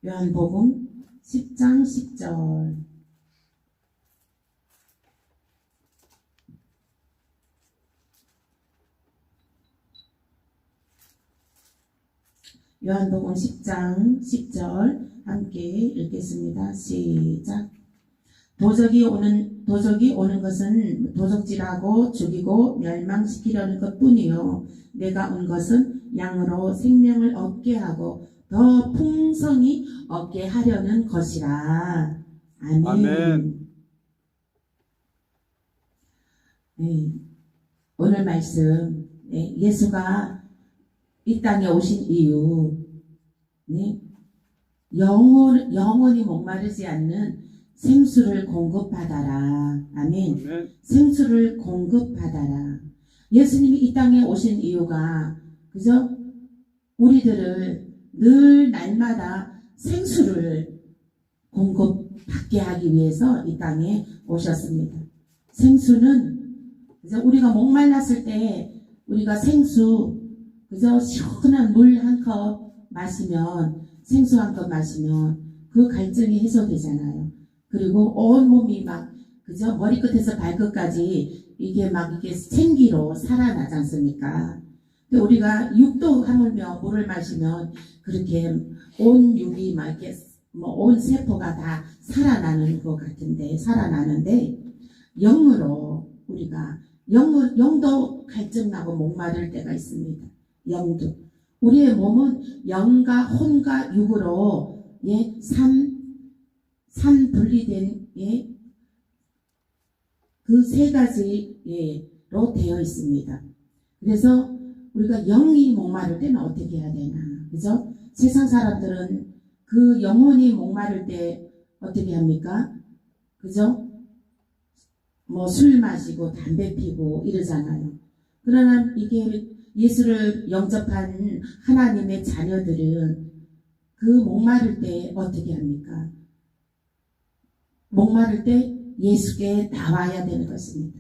요한복음 10장 10절. 요한복음 10장 10절 함께 읽겠습니다. 시작. 도적이 오는 것은 도적질하고 죽이고 멸망시키려는 것뿐이요 내가 온 것은 양으로 생명을 얻게 하고 더 풍성히 얻게 하려는 것이라. 아멘. 아멘. 네, 오늘 말씀, 네, 예수가 이 땅에 오신 이유, 네, 영원히 목마르지 않는 생수를 공급받아라. 아멘. 아멘. 생수를 공급받아라. 예수님이 이 땅에 오신 이유가 그죠? 우리들을 늘 날마다 생수를 공급받게 하기 위해서 이 땅에 오셨습니다. 생수는 그죠? 우리가 목말랐을 때 우리가 생수 그죠? 시원한 물 한 컵 마시면 생수 한 컵 마시면 그 갈증이 해소되잖아요. 그리고 온 몸이 막 그죠? 머리끝에서 발끝까지 이게 생기로 살아나지 않습니까? 근데 우리가 육도 하물며 물을 마시면 그렇게 온 육이 막 이렇게 온 세포가 다 살아나는 것 같은데 살아나는데 영으로 우리가 영도 갈증나고 목마를 때가 있습니다. 영도 우리의 몸은 영과 혼과 육으로 삼 분리된 그 세 가지로 되어 있습니다. 그래서 우리가 영이 목마를 때는 어떻게 해야 되나, 그죠? 세상 사람들은 그 영혼이 목마를 때 어떻게 합니까? 그죠? 뭐 술 마시고 담배 피고 이러잖아요. 그러나 이게 예수를 영접한 하나님의 자녀들은 그 목마를 때 어떻게 합니까? 목마를 때 예수께 나와야 되는 것입니다.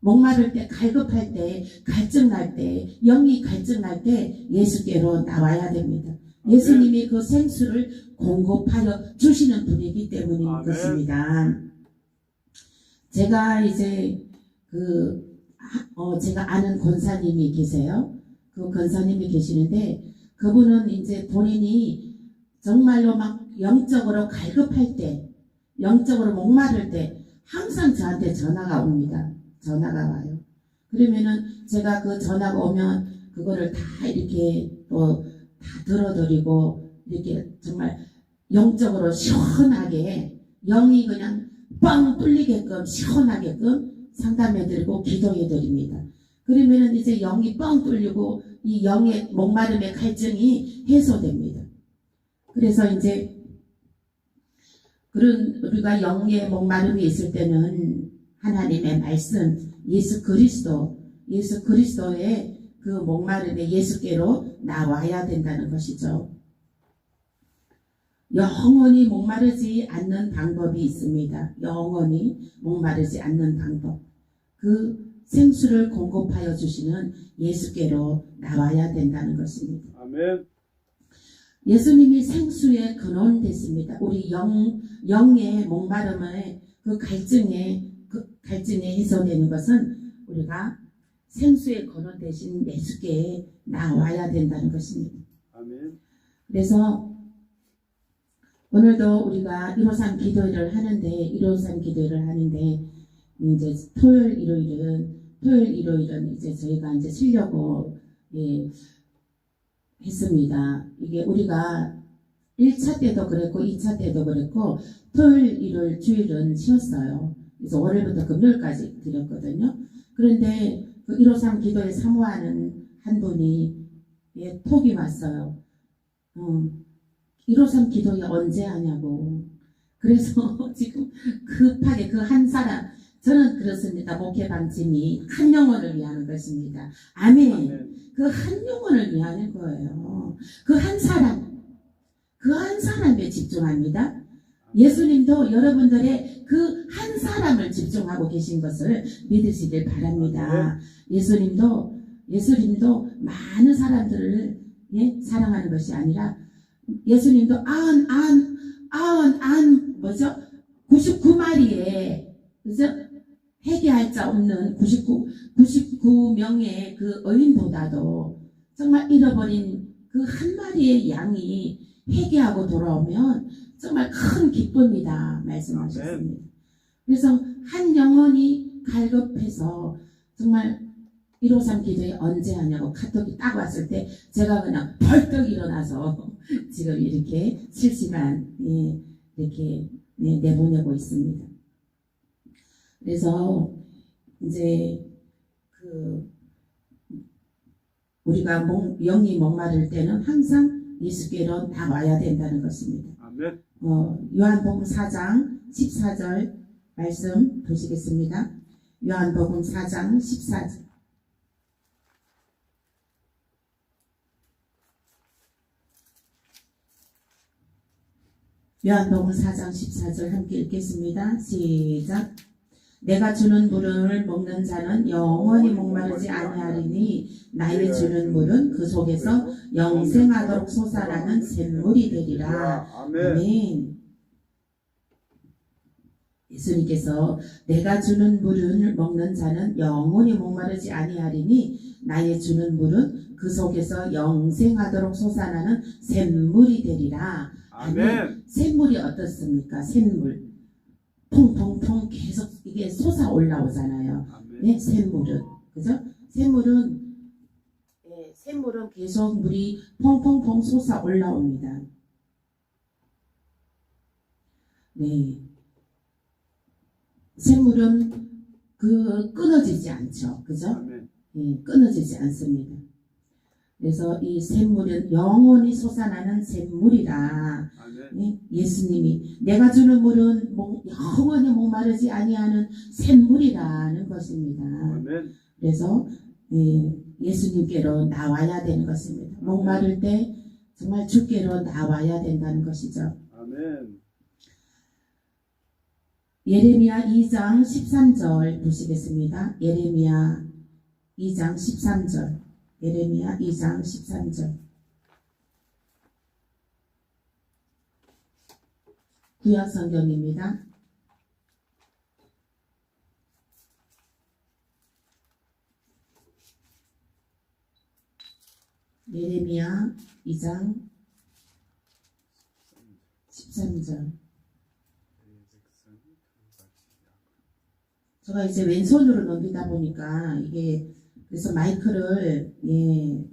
목마를 때, 갈급할 때, 갈증날 때, 영이 갈증날 때 예수께로 나와야 됩니다. 예수님이 그 생수를 공급하여 주시는 분이기 때문인 것입니다. 제가 이제 제가 아는 권사님이 계세요. 그 권사님이 계시는데 그분은 이제 본인이 정말로 막 영적으로 갈급할 때, 영적으로 목마를 때 항상 저한테 전화가 옵니다. 전화가 와요. 그러면은 제가 그 전화가 오면 그거를 다 이렇게 또 다 들어드리고 이렇게 정말 영적으로 시원하게 영이 그냥 뻥 뚫리게끔 시원하게끔 상담해드리고 기도해드립니다. 그러면은 이제 영이 뻥 뚫리고 이 영의 목마름의 갈증이 해소됩니다. 그래서 이제 그런 우리가 영의 목마름이 있을 때는 하나님의 말씀, 예수 그리스도의 그 목마름에 예수께로 나와야 된다는 것이죠. 영원히 목마르지 않는 방법이 있습니다. 영원히 목마르지 않는 방법. 그 생수를 공급하여 주시는 예수께로 나와야 된다는 것입니다. 아멘. 예수님이 생수의 근원 됐습니다. 우리 영의 목마름의 그 갈증에 해소되는 것은 우리가 생수의 근원 대신 예수께 나와야 된다는 것입니다. 아멘. 그래서 오늘도 우리가 153 기도회를 하는데 이제 토요일 일요일은 이제 저희가 이제 쉬려고 했습니다. 이게 우리가 1차 때도 그랬고 2차 때도 그랬고 토요일 일요일 주일은 쉬었어요. 그래서 월요일부터 금요일까지 드렸거든요. 그런데 그 153 기도회 사모하는 한 분이 톡이 왔어요. 153 기도회 언제 하냐고. 그래서 지금 급하게 그 한 사람, 저는 그렇습니다. 목회 방침이 한 영혼을 위하는 것입니다. 아멘. 아멘. 그 한 영혼을 위하는 거예요. 그 한 사람에 집중합니다. 예수님도 여러분들의 그 한 사람을 집중하고 계신 것을 믿으시길 바랍니다. 예수님도 많은 사람들을 사랑하는 것이 아니라 예수님도 뭐죠? 99마리에, 그죠? 회개할 자 없는 99명의 그 의인보다도 정말 잃어버린 그 한 마리의 양이 회개하고 돌아오면 정말 큰 기쁨이다 말씀하셨습니다. 그래서 한 영혼이 갈급해서 정말 153 기도에 언제 하냐고 카톡이 딱 왔을 때 제가 그냥 벌떡 일어나서 지금 이렇게 실시간 이렇게 내보내고 있습니다. 그래서 이제 우리가 영이 목마를 때는 항상 예수께로 나와야 된다는 것입니다. 아멘. 요한복음 4장 14절 말씀 보시겠습니다. 요한복음 4장 14절. 요한복음 4장 14절 함께 읽겠습니다. 시작. 내가 주는 물을 먹는 자는 영원히 목마르지 아니하리니 나의 주는 물은 그 속에서 영생하도록 솟아나는 샘물이 되리라. 아멘. 예수님께서 내가 주는 물을 먹는 자는 영원히 목마르지 아니하리니 나의 주는 물은 그 속에서 영생하도록 솟아나는 샘물이 되리라. 아멘. 샘물이 어떻습니까? 샘물. 퐁퐁퐁 계속 이게 솟아 올라오잖아요. 네, 샘물은. 그죠? 샘물은 계속 물이 퐁퐁퐁 솟아 올라옵니다. 네. 샘물은 끊어지지 않죠. 그죠? 네, 끊어지지 않습니다. 그래서 이 샘물은 영원히 솟아나는 샘물이라. 네, 예수님이 내가 주는 물은 영원히 목마르지 아니하는 샘물이라는 것입니다. 아멘. 그래서 예수님께로 나와야 되는 것입니다. 목마를 때 정말 주께로 나와야 된다는 것이죠. 아멘. 예레미야 2장 13절 보시겠습니다. 예레미야 2장 13절. 예레미야 2장 13절. 구약 성경입니다. 예레미야 2장 13절. 제가 이제 왼손으로 넘기다 보니까 이게 그래서 마이크를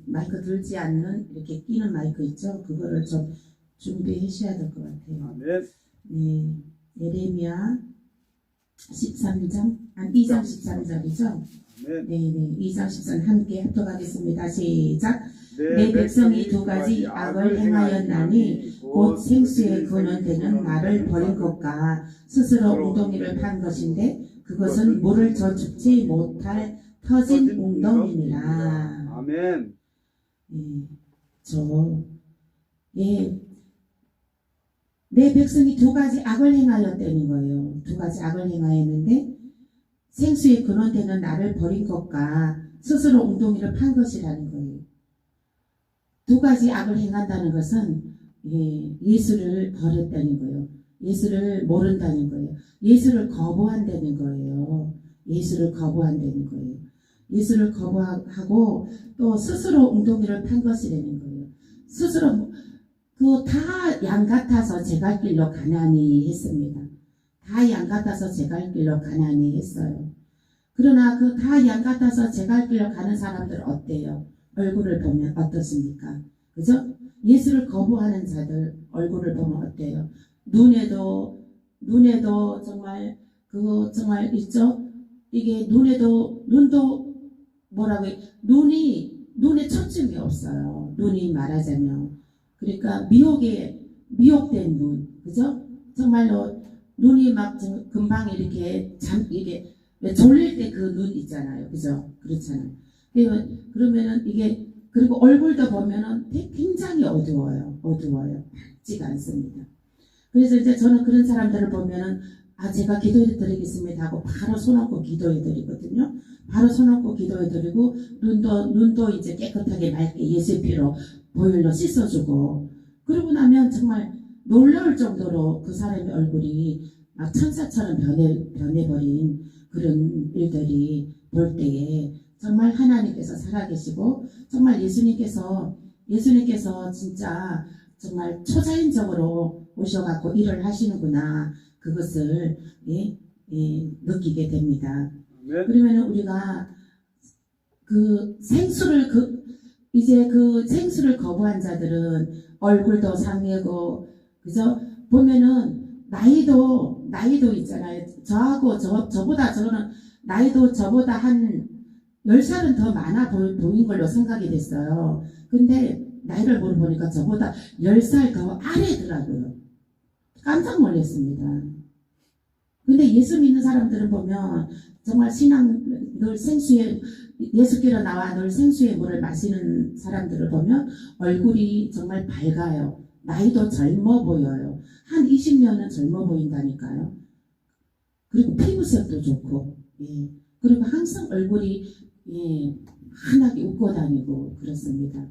마이크 들지 않는 이렇게 끼는 마이크 있죠? 그거를 좀 준비해 주셔야 될 것 같아요. 아멘. 네, 예레미야 13장 2장 13절이죠? 네, 2장 13절 함께 합독하겠습니다. 시작. 내 백성이 두 가지 악을 행하였나니 곧 생수의 근원되는 나를 버린 것과 스스로 웅덩이를 판 것인데 그것은 물을 저축지 못할 터진 웅덩이니라. 아멘. 내 백성이 두 가지 악을 행하였다는 거예요. 두 가지 악을 행하였는데 생수의 근원되는 나를 버린 것과 스스로 웅덩이를 판 것이라는 거예요. 두 가지 악을 행한다는 것은 예수를 버렸다는 거예요. 예수를 모른다는 거예요. 예수를 거부한다는 거예요. 예수를 거부한다는 거예요. 예수를 거부하고 또 스스로 웅덩이를 판 것이라는 거예요. 스스로 다 양 같아서 제 갈 길로 가나니 했습니다. 다 양 같아서 제 갈 길로 가나니 했어요. 그러나 그 다 양 같아서 제 갈 길로 가는 사람들 어때요? 얼굴을 보면 어떻습니까? 그죠? 예수를 거부하는 자들 얼굴을 보면 어때요? 눈에도 정말 정말 있죠? 이게 눈도 뭐라고 해? 눈에 초점이 없어요. 눈이 말하자면. 그러니까 미혹된 눈. 그죠? 정말로 눈이 막 금방 이렇게 이게 졸릴 때 그 눈 있잖아요. 그죠? 그렇잖아요. 그러면은 이게 그리고 얼굴도 보면은 굉장히 어두워요. 밝지가 않습니다. 그래서 이제 저는 그런 사람들을 보면은 제가 기도해 드리겠습니다 하고 바로 손 얹고 기도해 드리거든요. 바로 손 얹고 기도해 드리고 눈도 이제 깨끗하게 맑게 예수의 피로 보혈로 씻어주고 그러고 나면 정말 놀라울 정도로 그 사람의 얼굴이 막 천사처럼 변해버린 그런 일들이 볼 때에 정말 하나님께서 살아계시고 정말 예수님께서 진짜 정말 초자연적으로 오셔갖고 일을 하시는구나 그것을 느끼게 됩니다. 아멘. 그러면 우리가 그 이제 그 생수를 거부한 자들은 얼굴도 상해고 그죠? 보면은 나이도 있잖아요. 저보다 저는 나이도 저보다 한 10살은 더 많아 보인 걸로 생각이 됐어요. 근데 나이를 물어보니까 저보다 10살 더 아래더라고요. 깜짝 놀랐습니다. 근데 예수 믿는 사람들은 보면 정말 신앙 늘 생수에 예수께로 나와 늘 생수의 물을 마시는 사람들을 보면 얼굴이 정말 밝아요. 나이도 젊어 보여요. 한 20년은 젊어 보인다니까요. 그리고 피부색도 좋고, 그리고 항상 얼굴이 환하게 웃고 다니고 그렇습니다.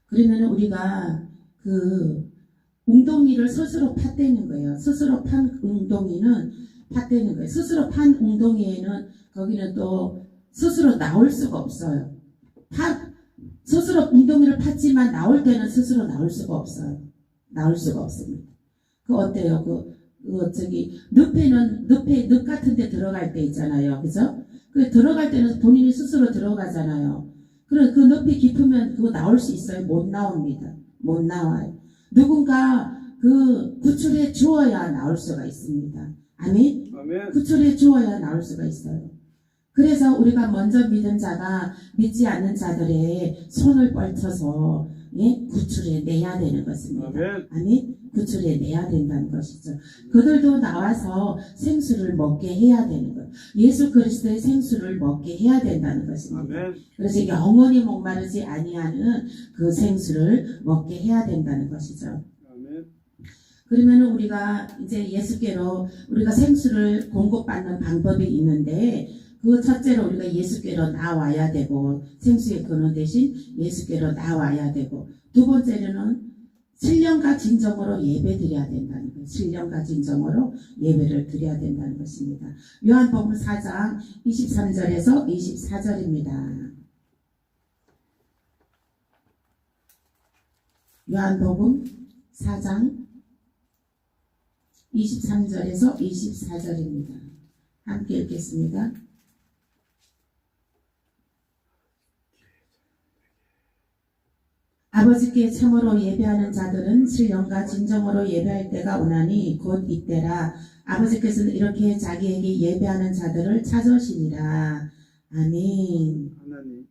그러면 우리가 그 웅덩이를 스스로 팠대는 거예요. 스스로 판 웅덩이는 팠대는 거예요. 스스로 판 웅덩이에는 거기는 또 스스로 나올 수가 없어요. 스스로 웅덩이를 팠지만 나올 때는 스스로 나올 수가 없어요. 나올 수가 없습니다. 그 어때요? 늪 같은 데 들어갈 때 있잖아요. 그죠? 그 들어갈 때는 본인이 스스로 들어가잖아요. 그 늪이 깊으면 그거 나올 수 있어요? 못 나옵니다. 못 나와요. 누군가 그 구출해 주어야 나올 수가 있습니다. 아멘? 아멘. 구출해 주어야 나올 수가 있어요. 그래서 우리가 먼저 믿은 자가 믿지 않는 자들의 손을 뻗쳐서 구출해 내야 되는 것입니다. 아멘. 아멘? 구출해 내야 된다는 것이죠. 그들도 나와서 생수를 먹게 해야 되는 것. 예수 그리스도의 생수를 먹게 해야 된다는 것입니다. 아멘. 그래서 영원히 목마르지 아니하는 그 생수를 먹게 해야 된다는 것이죠. 아멘. 그러면 우리가 이제 예수께로 우리가 생수를 공급받는 방법이 있는데 그 첫째로 우리가 예수께로 나와야 되고 생수의 근원 대신 예수께로 나와야 되고 두 번째로는 신령과 진정으로 예배 드려야 된다는 거예요. 신령과 진정으로 예배를 드려야 된다는 것입니다. 요한복음 4장 23절에서 24절입니다. 요한복음 4장 23절에서 24절입니다. 함께 읽겠습니다. 아버지께 참으로 예배하는 자들은 신령과 진정으로 예배할 때가 오나니 곧 이때라. 아버지께서는 이렇게 자기에게 예배하는 자들을 찾으시니라. 아멘. 하나님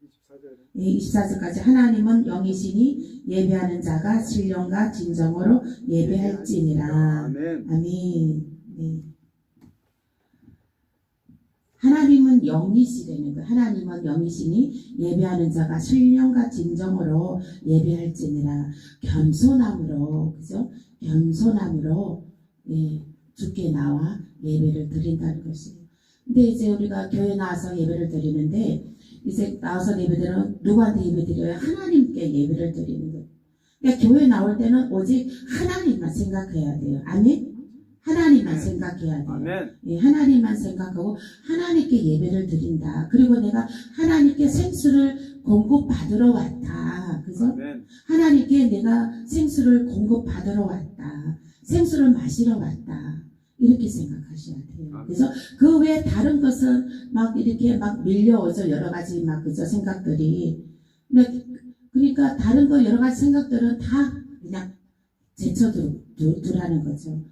24절에 24절까지 하나님은 영이시니 예배하는 자가 신령과 진정으로 예배할지니라. 아멘. 아멘. 네. 하나님은 영이시라는 거예요. 하나님은 영이시니 예배하는 자가 신령과 진정으로 예배할지니라. 겸손함으로, 그죠? 겸손함으로 주께 나와 예배를 드린다는 것이에요. 근데 이제 우리가 교회 나와서 예배를 드리는데 이제 나와서 예배드리는 누구한테 예배드려요? 하나님께 예배를 드리는 거예요. 그러니까 교회 나올 때는 오직 하나님만 생각해야 돼요. 아멘? 하나님만 생각해야 돼요. 아멘. 하나님만 생각하고 하나님께 예배를 드린다. 그리고 내가 하나님께 생수를 공급받으러 왔다. 그죠? 아멘. 하나님께 내가 생수를 공급받으러 왔다. 생수를 마시러 왔다. 이렇게 생각하셔야 돼요. 아멘. 그래서 그 외에 다른 것은 막 이렇게 막 밀려오죠. 여러 가지 막 그죠? 생각들이. 그러니까 다른 거 여러 가지 생각들은 다 그냥 제쳐두라는 거죠.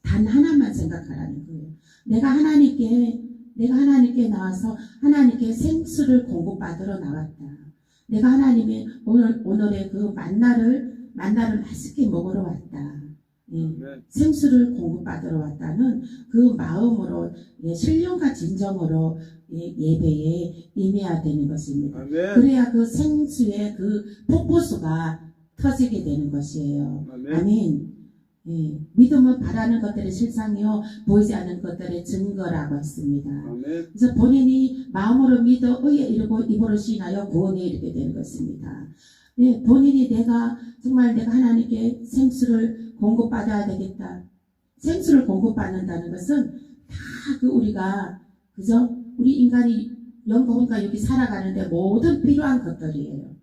단 하나만 생각하라는 거예요. 내가 하나님께 나와서 하나님께 생수를 공급받으러 나왔다. 내가 하나님의 오늘의 그 만나를 맛있게 먹으러 왔다. 생수를 공급받으러 왔다는 그 마음으로 신령과 진정으로 예배에 임해야 되는 것입니다. 아멘. 그래야 그 생수의 그 폭포수가 터지게 되는 것이에요. 아멘. 아멘. 믿음은 바라는 것들의 실상이요 보이지 않는 것들의 증거라고 했습니다. 아멘. 그래서 본인이 마음으로 믿어 의에 이르고 입으로 시인하여 구원에 이르게 되는 것입니다. 네, 본인이 정말 내가 하나님께 생수를 공급받아야 되겠다. 생수를 공급받는다는 것은 다 우리가 그죠? 우리 인간이 영혼과 여기 살아가는데 모든 필요한 것들이에요.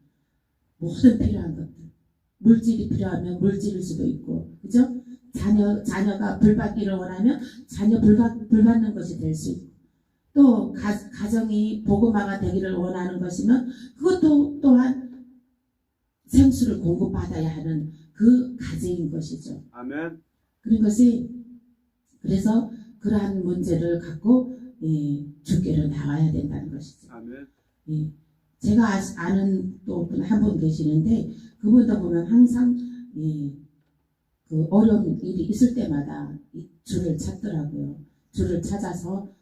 모든 필요한 것들. 물질이 필요하면 물질일 수도 있고, 그죠? 자녀가 불 받기를 원하면 자녀 불 받는 것이 될 수 있고, 또 가정이 복음화가 되기를 원하는 것이면 그것도 또한 생수를 공급받아야 하는 그 과제인 것이죠. 아멘. 그런 것이 그래서 그러한 문제를 갖고 주께로 나와야 된다는 것이죠. 아멘. 예, 제가 아는 또 한 분 계시는데 그분도 보면 항상 그 어려운 일이 있을 때마다 이 주를 찾더라고요. 주를 찾아서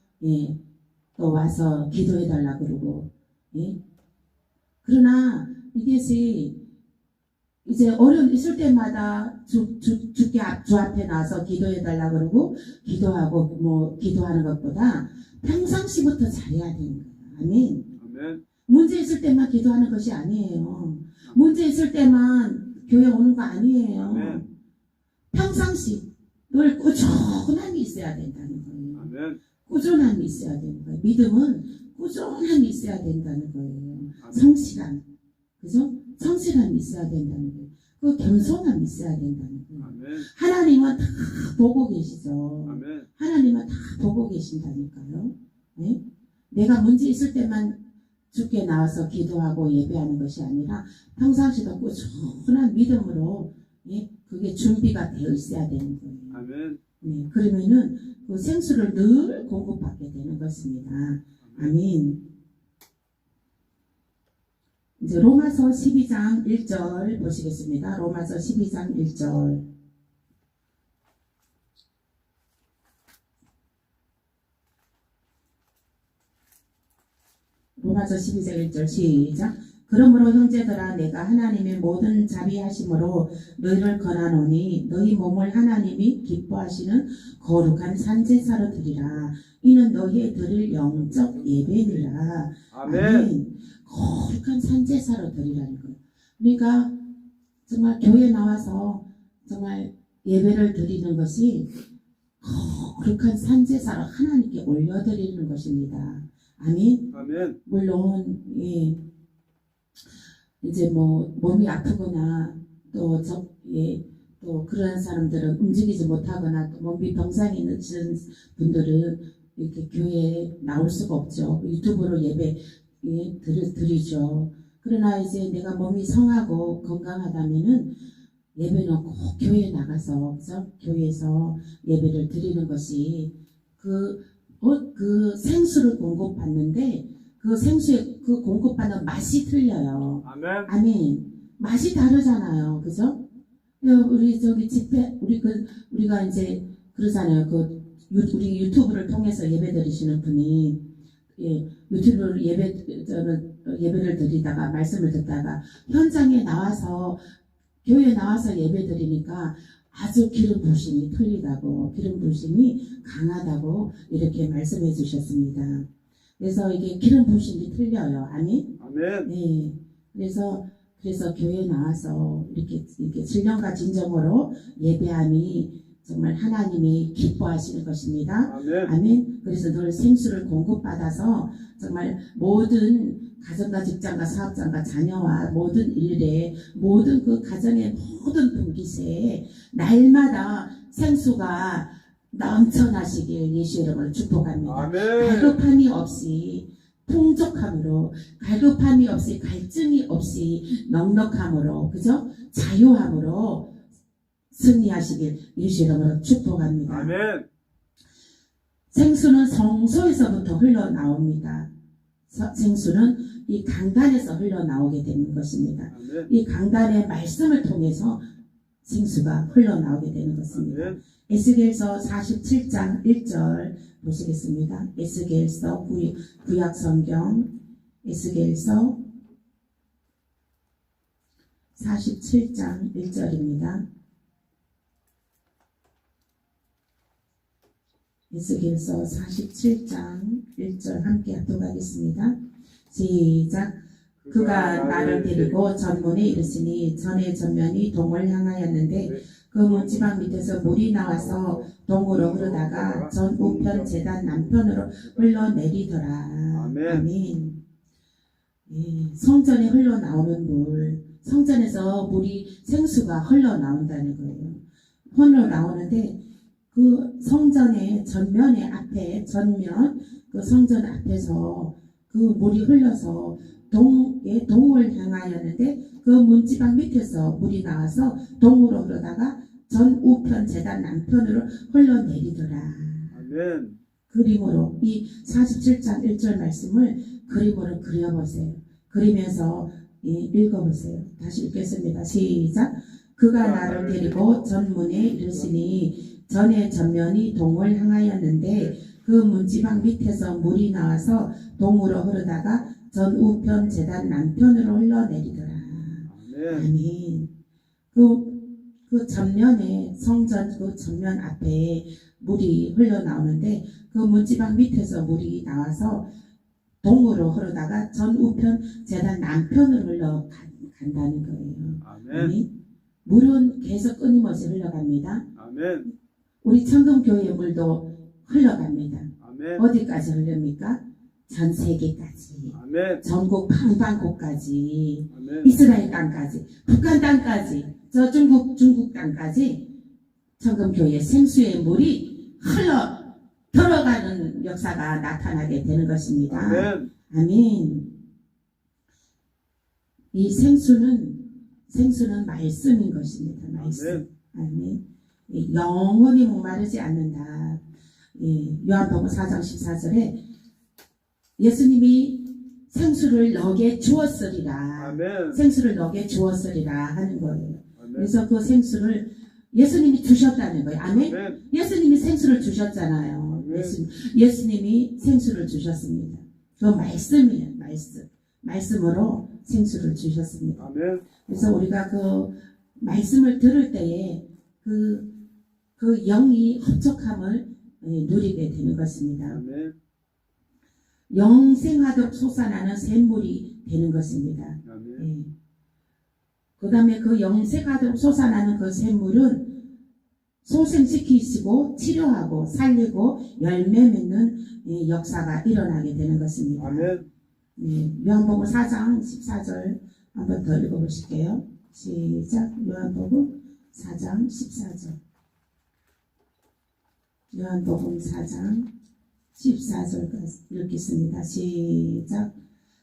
또 와서 기도해 달라 그러고 그러나 이것이 이제 어려움 있을 때마다 주께 주 앞에 나서 기도해 달라 그러고 기도하고 뭐 기도하는 것보다 평상시부터 잘해야 되는 거예요. 아멘. 아멘. 문제 있을 때만 기도하는 것이 아니에요. 문제 있을 때만 교회 오는 거 아니에요. 아멘. 평상시 늘 꾸준함이 있어야 된다는 거예요. 아멘. 꾸준함이 있어야 되는 거예요. 믿음은 꾸준함이 있어야 된다는 거예요. 아멘. 성실함, 그죠? 성실함이 있어야 된다는 거예요. 그 겸손함이 있어야 된다는 거예요. 아멘. 하나님은 다 보고 계시죠. 아멘. 하나님은 다 보고 계신다니까요. 네? 내가 문제 있을 때만 주께 나와서 기도하고 예배하는 것이 아니라 평상시도 꾸준한 믿음으로 그게 준비가 되어 있어야 되는 거예요. 아멘. 네, 그러면은 그 생수를 늘 공급받게 되는 것입니다. 아멘. 이제 로마서 12장 1절 보시겠습니다. 로마서 12장 1절. 로마서 12장 1절 시작. 그러므로 형제들아 내가 하나님의 모든 자비하심으로 너희를 권하노니 너희 몸을 하나님이 기뻐하시는 거룩한 산제사로 드리라. 이는 너희의 드릴 영적 예배니라. 아멘. 거룩한 산제사로 드리라는 거예요. 그러니까 정말 교회 나와서 정말 예배를 드리는 것이 거룩한 산제사로 하나님께 올려드리는 것입니다. 아멘. 아멘. 물론 이제 뭐 몸이 아프거나 또 그런 사람들은 움직이지 못하거나 또 몸이 병상에 있는 분들은 이렇게 교회에 나올 수가 없죠. 유튜브로 예배 드리죠. 그러나 이제 내가 몸이 성하고 건강하다면은 예배는 꼭 교회에 나가서 그래서 교회에서 예배를 드리는 것이 그 생수를 공급받는데 그 생수의 그 공급받는 맛이 틀려요. 아멘. 아멘. 맛이 다르잖아요. 그죠? 우리 저기 집회 우리가 이제 그러잖아요. 우리 유튜브를 통해서 예배 드리시는 분이 유튜브로 예배를 드리다가 말씀을 듣다가 현장에 나와서 교회에 나와서 예배 드리니까 아주 기름 부으심이 틀리다고 기름 부으심이 강하다고 이렇게 말씀해 주셨습니다. 그래서 이게 기름 부으심이 틀려요. 아멘. 아멘. 네. 그래서 교회에 나와서 이렇게 신령과 진정으로 예배함이 정말 하나님이 기뻐하시는 것입니다. 아멘. 아멘. 그래서 늘 생수를 공급받아서 정말 모든 가정과 직장과 사업장과 자녀와 모든 일에 모든 그 가정의 모든 분기세에 날마다 생수가 넘쳐나시길 예수 이름으로 축복합니다. 아멘. 갈급함이 없이 풍족함으로 갈급함이 없이 갈증이 없이 넉넉함으로 그죠? 자유함으로 승리하시길 예수 이름으로 축복합니다. 아멘. 생수는 성소에서부터 흘러나옵니다. 생수는 이 강단에서 흘러나오게 되는 것입니다. 아멘. 이 강단의 말씀을 통해서 생수가 흘러나오게 되는 것입니다. 아멘. 에스겔서 47장 1절 보시겠습니다. 에스겔서 구약성경 에스겔서 47장 1절입니다. 에스겔서 47장 1절 함께 합독하겠습니다. 시작. 그가 나를 데리고 전문에 이르시니 전의 전면이 동을 향하였는데 그 문지방 밑에서 물이 나와서 동으로 흐르다가 전 우편 제단 남편으로 흘러내리더라. 아멘. 아멘. 예, 성전에 흘러나오는 물, 성전에서 물이 생수가 흘러나온다는 거예요. 흘러나오는데 그 성전의 전면에 앞에 전면 그 성전 앞에서 그 물이 흘러서 동을 향하였는데 그 문지방 밑에서 물이 나와서 동으로 흐르다가 전 우편 제단 남편으로 흘러내리더라. 아멘. 그림으로 이 47장 1절 말씀을 그림으로 그려보세요. 그리면서 읽어보세요. 다시 읽겠습니다. 시작. 그가 나를 데리고 전문에 이르시니 전의 전면이 동을 향하였는데 그 문지방 밑에서 물이 나와서 동으로 흐르다가 전 우편 제단 남편으로 흘러내리더라. 아멘. 아멘. 그 전면에 성전 그 전면 앞에 물이 흘러나오는데 그 문지방 밑에서 물이 나와서 동으로 흐르다가 전 우편 제단 남편으로 흘러간다는 거예요. 아멘. 아멘. 물은 계속 끊임없이 흘러갑니다. 아멘. 우리 청금교회 물도 흘러갑니다. 아멘. 어디까지 흐릅니까? 전 세계까지. 아멘. 전국 방방곡까지. 아멘. 이스라엘 땅까지. 북한 땅까지. 저 중국 땅까지 청금교회 생수의 물이 흘러 들어가는 역사가 나타나게 되는 것입니다. 아멘. 아멘. 이 생수는 말씀인 것입니다. 말씀. 아멘. 영원히 목마르지 않는다. 요한복음 4장 14절에 예수님이 생수를 너게 주었으리라. 아멘. 생수를 너게 주었으리라 하는 거예요. 아멘. 그래서 그 생수를 예수님이 주셨다는 거예요. 아멘. 아멘. 예수님이 생수를 주셨잖아요. 아멘. 예수님이 생수를 주셨습니다. 그 말씀이에요. 말씀으로 생수를 주셨습니다. 아멘. 그래서 우리가 그 말씀을 들을 때에 그 영이 흡족함을 누리게 되는 것입니다. 아멘. 영생하도록 솟아나는 샘물이 되는 것입니다. 아멘. 그 다음에 그 영생하도록 솟아나는 그 샘물은 소생시키시고 치료하고 살리고 열매 맺는 역사가 일어나게 되는 것입니다. 아멘. 요한복음 4장 14절 한번 더 읽어보실게요. 시작. 요한복음 4장 14절. 요한복음 4장 14절까지 읽겠습니다. 시작.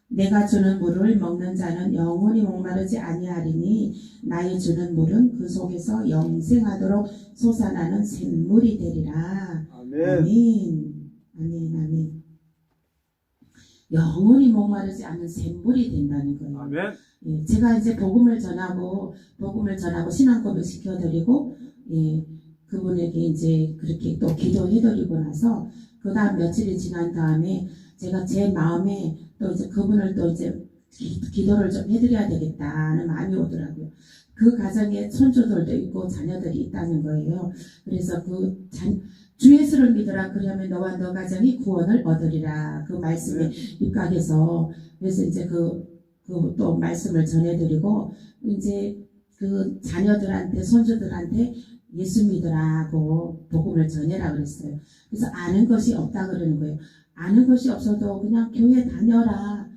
내가 주는 물을 먹는 자는 영원히 목마르지 아니하리니 나의 주는 물은 그 속에서 영생하도록 솟아나는 샘물이 되리라. 아멘. 아멘. 아멘. 아멘. 영원히 목마르지 않는 샘물이 된다는 거예요. 아멘. 제가 이제 복음을 전하고 신앙 고백 시켜드리고 그분에게 이제 그렇게 또 기도해드리고 나서 그 다음 며칠이 지난 다음에 제가 제 마음에 또 이제 그분을 또 이제 기도를 좀 해드려야 되겠다는 마음이 오더라고요. 그 가정에 손주들도 있고 자녀들이 있다는 거예요. 그래서 주 예수를 믿어라 그러면 너와 너 가정이 구원을 얻으리라. 그 말씀에 입각해서 그래서 이제 또 말씀을 전해드리고 이제 그 자녀들한테 손주들한테 예수 믿으라고 복음을 전해라 그랬어요. 그래서 아는 것이 없다 그러는 거예요. 아는 것이 없어도 그냥 교회 다녀라.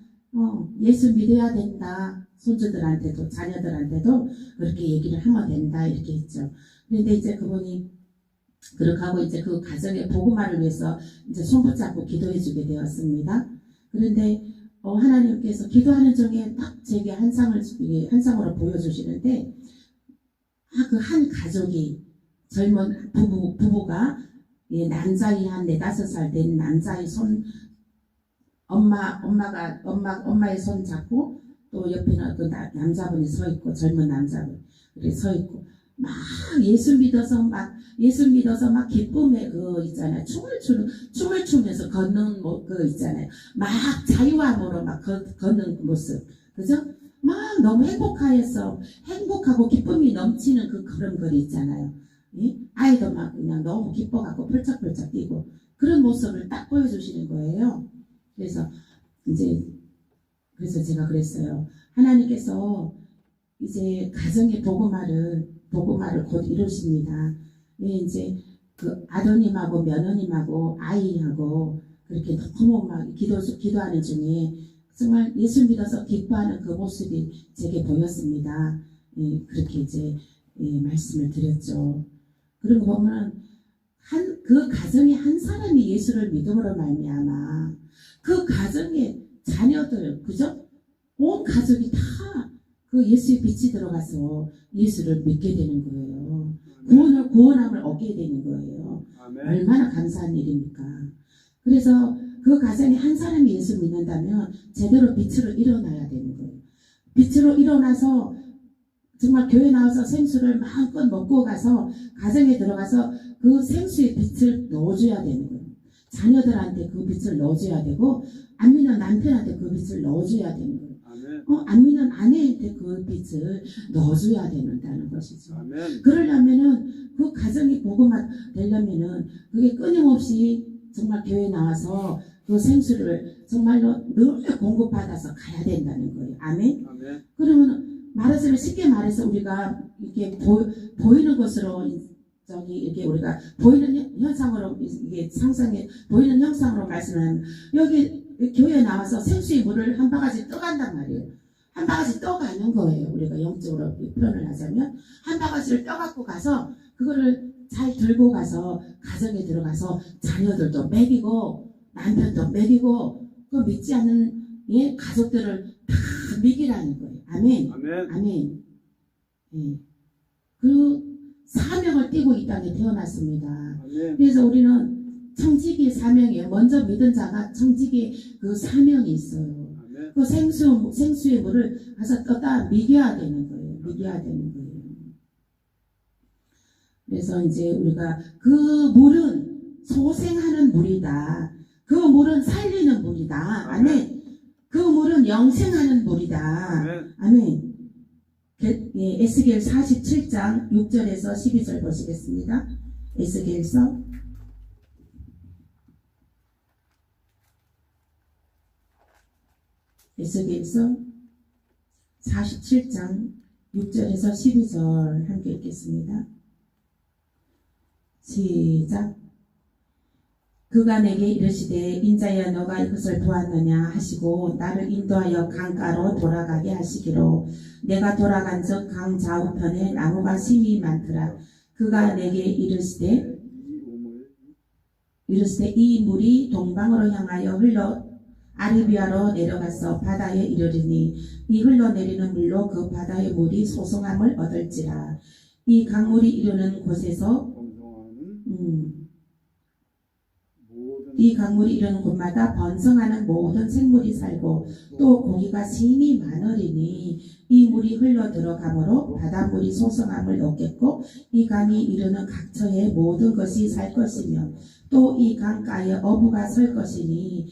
예수 믿어야 된다. 손주들한테도 자녀들한테도 그렇게 얘기를 하면 된다 이렇게 했죠. 그런데 이제 그분이 그렇게 하고 이제 그 가정의 복음화를 위해서 이제 손붙잡고 기도해주게 되었습니다. 그런데 하나님께서 기도하는 중에 딱 제게 한 상으로 보여주시는데 그 한 가족이 젊은 부부가 남자의 한 4-5살 된 남자의 엄마의 손 잡고 또 옆에는 그 남자분이 서 있고 젊은 남자분 서 있고 막 예수 믿어서 막 기쁨에 있잖아요. 춤을 추면서 걷는 있잖아요. 막 자유함으로 막 걷는 모습. 그죠? 막 너무 행복하고 기쁨이 넘치는 그 걸음걸이 있잖아요. 예? 아이도 막 그냥 너무 기뻐갖고 펄쩍펄쩍 뛰고 그런 모습을 딱 보여주시는 거예요. 그래서 이제 그래서 제가 그랬어요. 하나님께서 이제 가정의 복음화를 곧 이루십니다. 예, 이제 그 아드님하고 며느님하고 아이하고 그렇게 너무 막 기도하는 중에 정말 예수 믿어서 기뻐하는 그 모습이 제게 보였습니다. 예, 그렇게 이제 말씀을 드렸죠. 그리고 보면 그 가정에 한 사람이 예수를 믿음으로 말미암아 그 가정의 자녀들, 그죠? 온 가족이 다 그 예수의 빛이 들어가서 예수를 믿게 되는 거예요. 구원함을 얻게 되는 거예요. 아멘. 얼마나 감사한 일입니까? 그래서 그 가정에 한 사람이 예수 믿는다면 제대로 빛으로 일어나야 되는 거예요. 빛으로 일어나서 정말 교회 나와서 생수를 마음껏 먹고 가서 가정에 들어가서 그 생수의 빛을 넣어줘야 되는 거예요. 자녀들한테 그 빛을 넣어줘야 되고 안 믿는 남편한테 그 빛을 넣어줘야 되는 거예요. 안 믿는 아내한테 그 빛을 넣어줘야 된다는 것이죠. 아멘. 그러려면은 그 가정이 복음화 되려면은 그게 끊임없이 정말 교회 나와서 그 생수를 정말로 늘 공급받아서 가야 된다는 거예요. 아멘. 아멘. 그러면 말해서 쉽게 말해서 우리가 이게 보이는 것으로 이렇게 우리가 보이는 현상으로 이게 상상해 보이는 형상으로 말씀하는 여기 교회에 나와서 생수의 물을 한 바가지 떠간단 말이에요. 한 바가지 떠가는 거예요. 우리가 영적으로 표현을 하자면 한 바가지를 떠갖고 가서 그거를 잘 들고 가서 가정에 들어가서 자녀들도 먹이고 남편도 먹이고 그 믿지 않는 가족들을 다 먹이라는 거예요. 아멘. 아멘. 아멘. 예. 그 사명을 띠고 이 땅에 태어났습니다. 아멘. 그래서 우리는 청지기의 사명이에요. 먼저 믿은 자가 청지기의 그 사명이 있어요. 아멘. 그 생수의 물을 가서 떠다 먹여야 되는 거예요. 먹여야 되는 거예요. 그래서 이제 우리가 그 물은 소생하는 물이다. 그 물은 살리는 물이다. 아멘. 그 물은 영생하는 물이다. 아멘. 아멘. 에스겔 47장 6절에서 12절 보시겠습니다. 에스겔서 47장 6절에서 12절 함께 읽겠습니다. 시작. 그가 내게 이르시되 인자야 너가 이것을 보았느냐 하시고 나를 인도하여 강가로 돌아가게 하시기로 내가 돌아간즉 강 좌우편에 나무가 심히 많더라. 그가 내게 이르시되 이 물이 동방으로 향하여 흘러 아르비아로 내려가서 바다에 이르리니 이 흘러내리는 물로 그 바다의 물이 소송함을 얻을지라. 이 강물이 이르는 곳에서 이 강물이 이르는 곳마다 번성하는 모든 생물이 살고 또 고기가 심히 많으리니 이 물이 흘러 들어가므로 바닷물이 소성함을 얻겠고 이 강이 이르는 각처에 모든 것이 살 것이며 또 이 강가에 어부가 설 것이니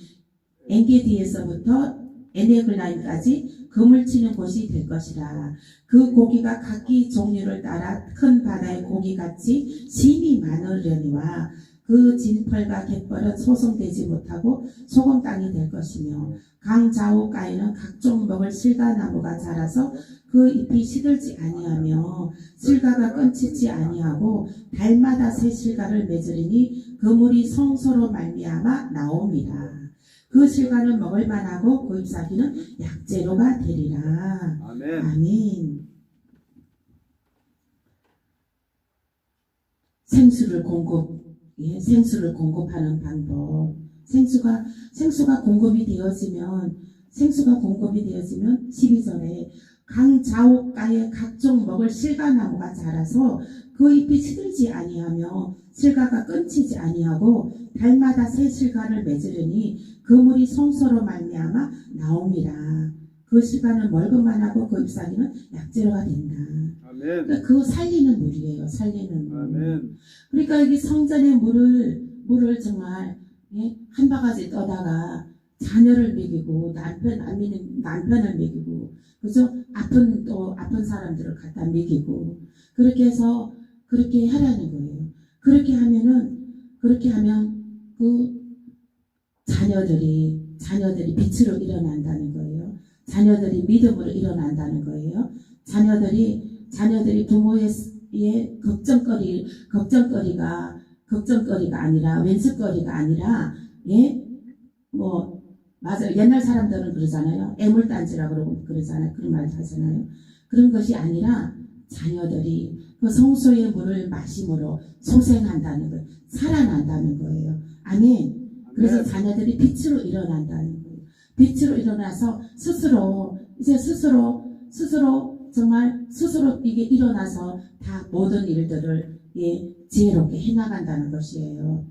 엔게디에서부터 에네글라임까지 금을 치는 곳이 될 것이라. 그 고기가 각기 종류를 따라 큰 바다의 고기같이 심히 많으려니와 그 진펄과 갯벌은 소송되지 못하고 소금 땅이 될 것이며 강 좌우가에는 각종 먹을 실과나무가 자라서 그 잎이 시들지 아니하며 실과가 끊치지 아니하고 달마다 새 실과를 맺으리니 그 물이 성소로 말미암아 나옵니다. 그 실과는 먹을 만하고 그 잎사귀는 약재로가 되리라. 아멘. 아멘. 생수를 공급하는 방법. 생수가 공급이 되어지면 12절에 강 좌우가에 각종 먹을 실과나무가 자라서 그 잎이 시들지 아니하며 실과가 끊치지 아니하고 달마다 새 실과를 맺으려니 그 물이 성소로 말미암아 나옵니다. 그 실과는 멀것만 하고 그 잎사귀는 약재로가 된다. 아멘. 그러니까 그 살리는 물이에요. 살리는 물. 아멘. 그러니까 여기 성전의 물을 정말 한 바가지 떠다가 자녀를 먹이고 남편을 먹이고 그죠? 아픈 사람들을 갖다 먹이고 그렇게 해서 그렇게 하라는 거예요. 그렇게 하면 그 자녀들이 빛으로 일어난다는 거예요. 자녀들이 믿음으로 일어난다는 거예요. 자녀들이 부모의 걱정거리가 아니라 왼수거리가 아니라 맞아요. 옛날 사람들은 그러잖아요. 애물단지라고 그러고 그러잖아요. 그런 말 하잖아요. 그런 것이 아니라 자녀들이 그 성소의 물을 마심으로 소생한다는 거예요. 살아난다는 거예요. 아멘. 그래서 자녀들이 빛으로 일어난다는 거예요. 빛으로 일어나서 스스로 이게 일어나서 다 모든 일들을 지혜롭게 해나간다는 것이에요.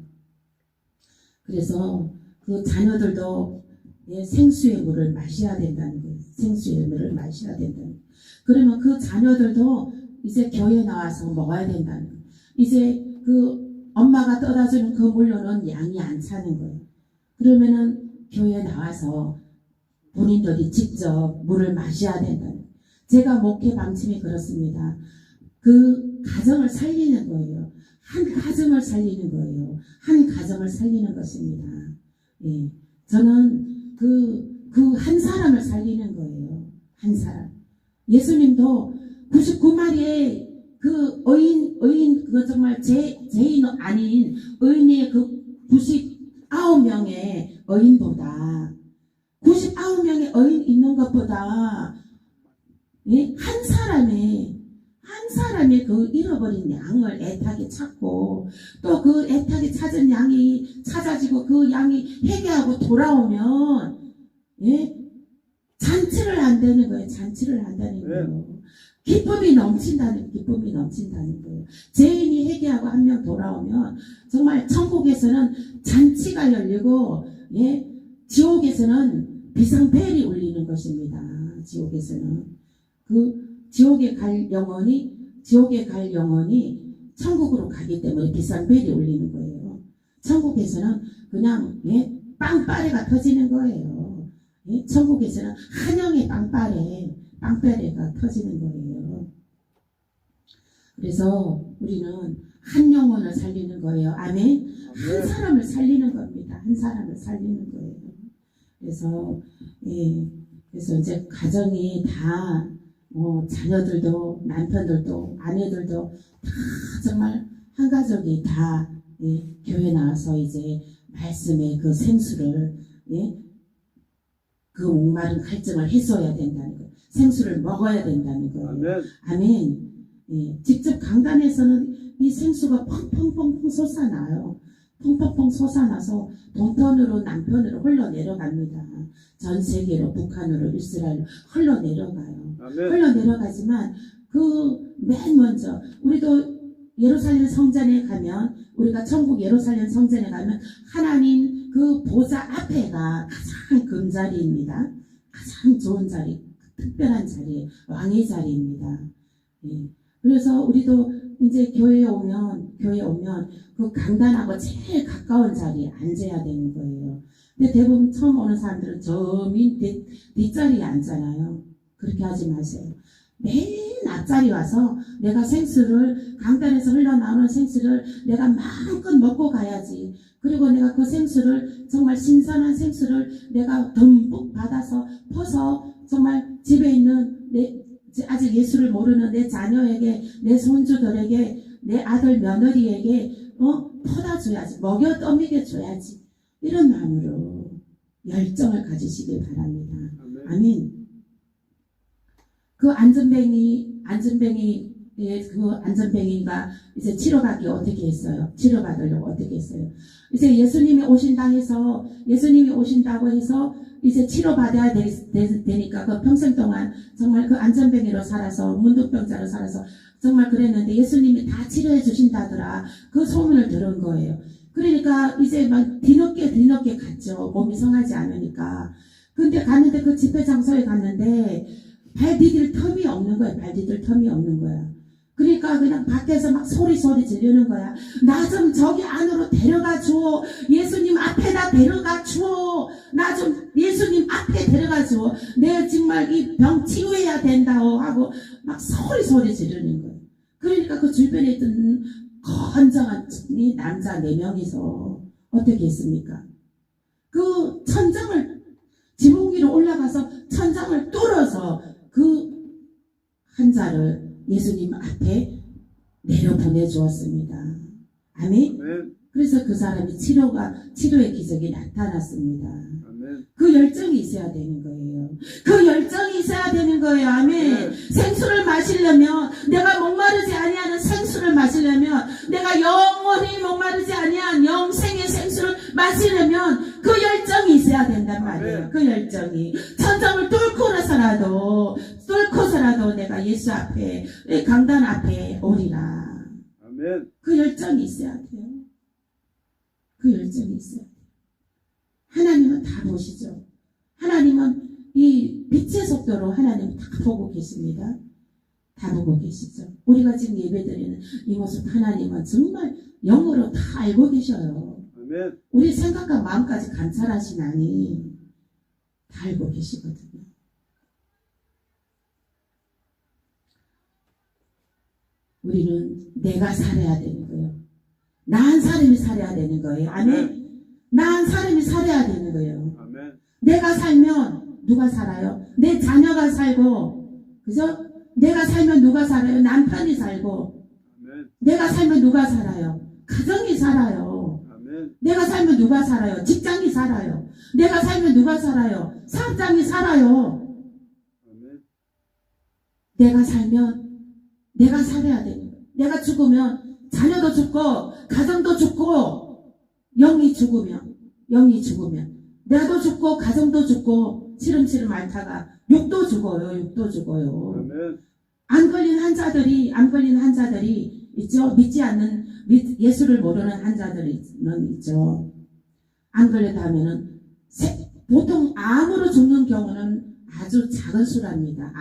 그래서 그 자녀들도 생수의 물을 마셔야 된다는 거예요. 생수의 물을 마셔야 된다는 거예요. 그러면 그 자녀들도 이제 교회 나와서 먹어야 된다는 거예요. 이제 그 엄마가 떠다주는 그 물로는 양이 안 차는 거예요. 그러면은 교회 나와서 본인들이 직접 물을 마셔야 된다는 거예요. 제가 목회 방침이 그렇습니다. 그 가정을 살리는 거예요. 한 가정을 살리는 거예요. 한 가정을 살리는 것입니다. 저는 그 한 사람을 살리는 거예요. 한 사람. 예수님도 99마리의 그 의인, 그거 정말 죄인 아닌 의인의 그 99명의 의인보다, 99명의 의인 있는 것보다, 한 사람의 그 잃어버린 양을 애타게 찾고, 또 그 애타게 찾은 양이 찾아지고 그 양이 회개하고 돌아오면, 잔치를 한다는 거예요. 잔치를 한다는 거예요. 기쁨이 넘친다는 거예요. 죄인이 회개하고 한 명 돌아오면 정말 천국에서는 잔치가 열리고, 지옥에서는 비상벨이 울리는 것입니다. 지옥에서는 그 지옥에 갈 영혼이 천국으로 가기 때문에 비상벨이 울리는 거예요. 천국에서는 그냥 빵빠레가 터지는 거예요. 천국에서는 한영의 빵빠레가 터지는 거예요. 그래서 우리는 한 영혼을 살리는 거예요. 아멘. 한 사람을 살리는 겁니다. 한 사람을 살리는 거예요. 그래서 이제 가정이 다 자녀들도 남편들도 아내들도 다 정말 한 가족이 다 교회 나와서 이제 말씀의 그 생수를 그 목마른 갈증을 해소해야 된다는 거예요. 생수를 먹어야 된다는 거예요. 아멘. 직접 강단에서는 이 생수가 펑펑펑펑 솟아나요. 펑펑펑 솟아나서 동편으로 남편으로 흘러내려갑니다. 전 세계로 북한으로 이스라엘로 흘러내려가요. 흘러내려가지만 그 맨 먼저 우리도 예루살렘 성전에 가면, 우리가 천국 예루살렘 성전에 가면 하나님 그 보좌 앞에가 가장 금자리입니다. 가장 좋은 자리, 특별한 자리, 왕의 자리입니다. 그래서 우리도 이제 교회에 오면 그 강단하고 제일 가까운 자리에 앉아야 되는 거예요. 근데 대부분 처음 오는 사람들은 저 밑 뒷자리에 앉잖아요. 그렇게 하지 마세요. 맨 앞자리 와서 내가 생수를, 강단에서 흘러나오는 생수를 내가 마음껏 먹고 가야지. 그리고 내가 그 생수를, 정말 신선한 생수를 내가 듬뿍 받아서 퍼서 정말 집에 있는 아직 예수를 모르는 내 자녀에게, 내 손주들에게, 내 아들 며느리에게 퍼다 줘야지. 먹여 떠먹여 줘야지. 이런 마음으로 열정을 가지시길 바랍니다. 아멘. 그 안전뱅이가 이제 치료받기 어떻게 했어요? 치료받으려고 어떻게 했어요? 이제 예수님이 오신다고 해서 이제 치료받아야 되니까 그 평생 동안 정말 그 안전뱅이로 살아서, 문둥병자로 살아서 정말 그랬는데 예수님이 다 치료해 주신다더라. 그 소문을 들은 거예요. 그러니까 이제 막 뒤늦게 갔죠. 몸이 성하지 않으니까. 근데 갔는데 그 집회 장소에 갔는데 발 디딜 텀이 없는 거야. 그러니까 그냥 밖에서 막 소리 지르는 거야. 나 좀 저기 안으로 데려가 줘. 예수님 앞에다 데려가 줘. 나 좀 예수님 앞에 데려가 줘. 내가 정말 이 병 치유해야 된다고 하고 막 소리 지르는 거야. 그러니까 그 주변에 있던 건장한 남자 4명이서 어떻게 했습니까? 그 천장을, 지붕 위로 올라가서 천장을 뚝 병자를 예수님 앞에 내려 보내주었습니다. 아멘. 아멘. 그래서 그 사람이 치료의 기적이 나타났습니다. 아멘. 그 열정이 있어야 되는 거예요. 그 열정이 있어야 되는 거예요. 아멘. 생수를 마시려면, 내가 목마르지 아니하는 생수를 마시려면, 내가 영원히 목마르지 아니한 영생의 생수를 마시려면 그 열정이 있어야 된단 말이에요. 그 열정이. 천정을 뚫고서라도 내가 예수 앞에, 강단 앞에 오리라. 아멘. 그 열정이 있어야 돼요. 그 열정이 있어야 돼요. 하나님은 다 보시죠. 하나님은 이 빛의 속도로 하나님은 다 보고 계십니다. 다 보고 계시죠. 우리가 지금 예배드리는 이 모습 하나님은 정말 영으로 다 알고 계셔요. 아멘. 우리 생각과 마음까지 감찰하시나니 다 알고 계시거든요. 우리는 내가 살아야 되는 거예요. 나은 사람이 살아야 되는 거예요. 아멘. 나은 사람이 살아야 되는 거예요. 아멘. 내가 살면 누가 살아요? 내 자녀가 살고, 그죠? 내가 살면 누가 살아요? 남편이 살고. 아멘. 내가 살면 누가 살아요? 가정이 살아요. 아멘. 내가 살면 누가 살아요? 직장이 살아요. 내가 살면 누가 살아요? 사업장이 살아요. 아멘. 내가 살면 내가 살아야 되는 거예요. 내가 죽으면 자녀도 죽고 가정도 죽고 영이 죽으면 나도 죽고 가정도 죽고 시름시름 앓다가 육도 죽어요. 아멘. 안 걸린 환자들이 있죠. 믿지 않는 예수를 모르는 환자들은 있죠. 안 걸렸다 하면은 보통 암으로 죽는 경우는 아주 작은 수랍니다.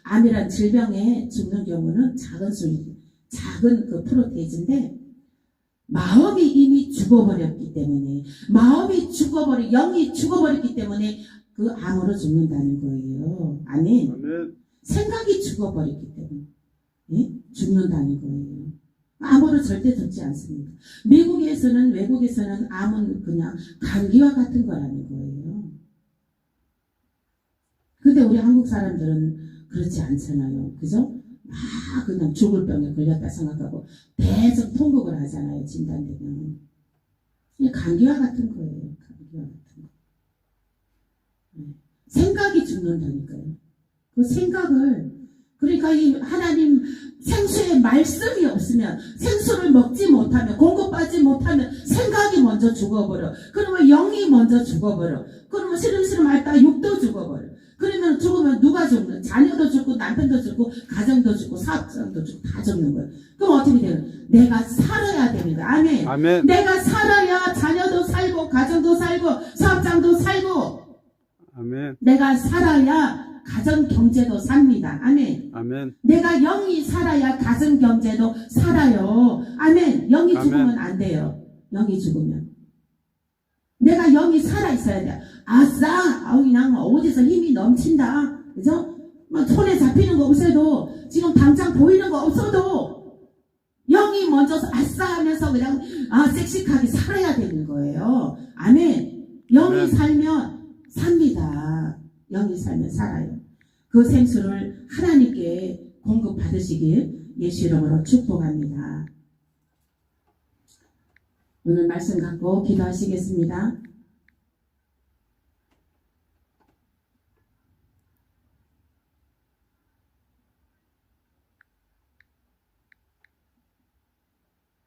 암이란 질병에 죽는 경우는 작은 그 프로테이즈인데, 마음이 이미 죽어버렸기 때문에, 영이 죽어버렸기 때문에 그 암으로 죽는다는 거예요. 아멘. 아멘. 생각이 죽어버렸기 때문에 죽는다는 거예요. 암으로 절대 죽지 않습니다. 외국에서는 암은 그냥 감기와 같은 거라는 거예요. 근데 우리 한국 사람들은 그렇지 않잖아요. 그죠? 막 그냥 죽을 병에 걸렸다 생각하고 대성 통곡을 하잖아요. 진단되면. 그냥 감기와 같은 거예요. 감기와 같은 거. 생각이 죽는다니까요. 그 생각을, 그러니까 이 하나님 생수의 말씀이 없으면, 생수를 먹지 못하면, 공급받지 못하면 생각이 먼저 죽어버려. 그러면 영이 먼저 죽어버려. 그러면 시름시름 앓다가 육도 죽어버려. 그러면 죽으면 누가 죽는? 자녀도 죽고 남편도 죽고 가정도 죽고 사업장도 죽고 다 죽는 거예요. 그럼 어떻게 되는? 내가 살아야 되는 거야. 아멘. 아멘. 내가 살아야 자녀도 살고 가정도 살고 사업장도 살고, 아멘. 내가 살아야 가정 경제도 삽니다. 아멘. 아멘. 내가 영이 살아야 가정 경제도 살아요. 아멘. 영이 죽으면 안 돼요. 영이 죽으면. 내가 영이 살아 있어야 돼. 아싸! 그냥 어디서 힘이 넘친다. 그죠? 막 손에 잡히는 거 없어도, 지금 당장 보이는 거 없어도, 영이 먼저 아싸 하면서 그냥, 섹시하게 살아야 되는 거예요. 아멘. 영이 살면 삽니다. 영이 살면 살아요. 그 생수를 하나님께 공급받으시길 예수 이름으로 축복합니다. 오늘 말씀 갖고 기도하시겠습니다.